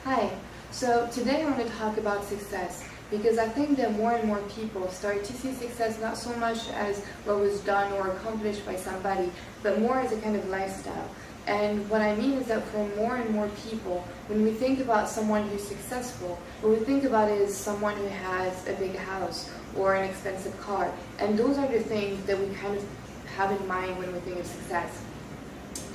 Hi, so today I want to talk about success because I think that more and more people start to see success not so much as what was done or accomplished by somebody, but more as a kind of lifestyle. And what I mean is that for more and more people, when we think about someone who's successful, what we think about is someone who has a big house or an expensive car. And those are the things that we kind of have in mind when we think of success.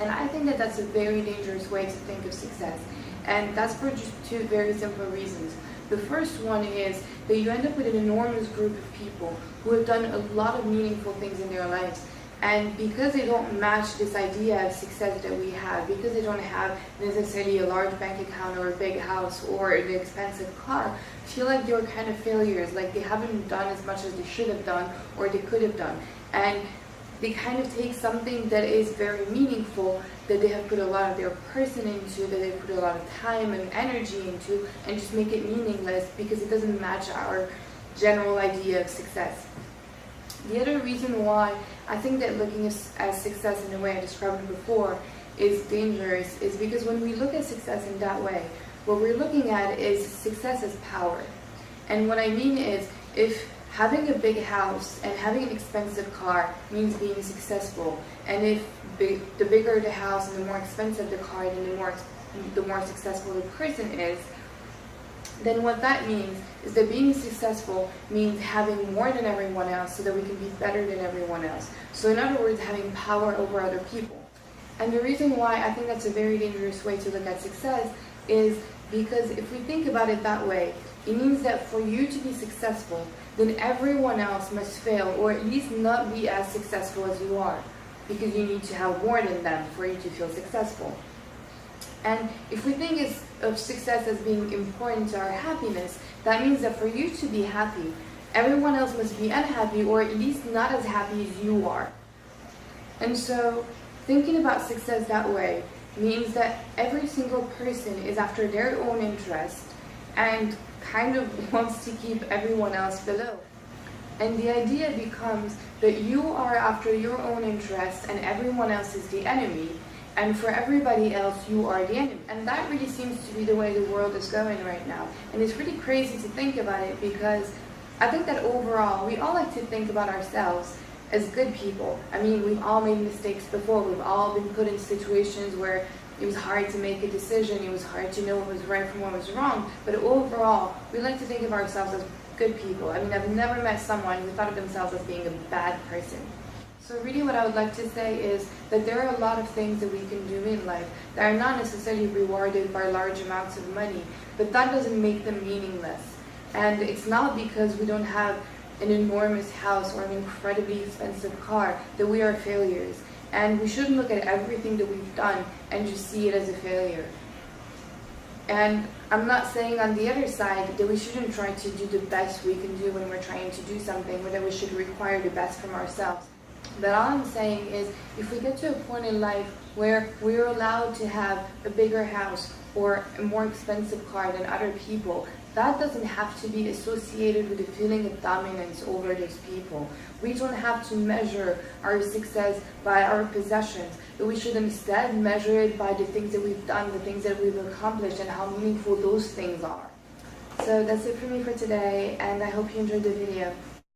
And I think that that's a very dangerous way to think of success. And that's for just two very simple reasons. The first one is that you end up with an enormous group of people who have done a lot of meaningful things in their lives. And because they don't match this idea of success that we have, because they don't have necessarily a large bank account or a big house or an expensive car, feel like they're kind of failures, like they haven't done as much as they should have done or they could have done. And they kind of take something that is very meaningful, that they have put a lot of their person into, that they put a lot of time and energy into, and just make it meaningless because it doesn't match our general idea of success. The other reason why I think that looking at success in the way I described it before is dangerous is because when we look at success in that way, what we're looking at is success as power. And what I mean is, if having a big house and having an expensive car means being successful, and if the bigger the house and the more expensive the car, then the more successful the person is, then what that means is that being successful means having more than everyone else so that we can be better than everyone else. So in other words, having power over other people. And the reason why I think that's a very dangerous way to look at success is because if we think about it that way, it means that for you to be successful, then everyone else must fail, or at least not be as successful as you are, because you need to have more than them for you to feel successful. And if we think of success as being important to our happiness, that means that for you to be happy, everyone else must be unhappy, or at least not as happy as you are. And so, thinking about success that way means that every single person is after their own interest and kind of wants to keep everyone else below. And the idea becomes that you are after your own interests and everyone else is the enemy, and for everybody else you are the enemy. And that really seems to be the way the world is going right now. And it's really crazy to think about it because I think that overall we all like to think about ourselves as good people. I mean, we've all made mistakes before. We've all been put in situations where it was hard to make a decision, it was hard to know what was right from what was wrong, but overall, we like to think of ourselves as good people. I mean, I've never met someone who thought of themselves as being a bad person. So really what I would like to say is that there are a lot of things that we can do in life that are not necessarily rewarded by large amounts of money, but that doesn't make them meaningless. And it's not because we don't have an enormous house or an incredibly expensive car that we are failures. And we shouldn't look at everything that we've done and just see it as a failure. And I'm not saying on the other side that we shouldn't try to do the best we can do when we're trying to do something, or that we should require the best from ourselves. But all I'm saying is, if we get to a point in life where we're allowed to have a bigger house or a more expensive car than other people, that doesn't have to be associated with a feeling of dominance over those people. We don't have to measure our success by our possessions, but we should instead measure it by the things that we've done, the things that we've accomplished, and how meaningful those things are. So that's it for me for today, and I hope you enjoyed the video.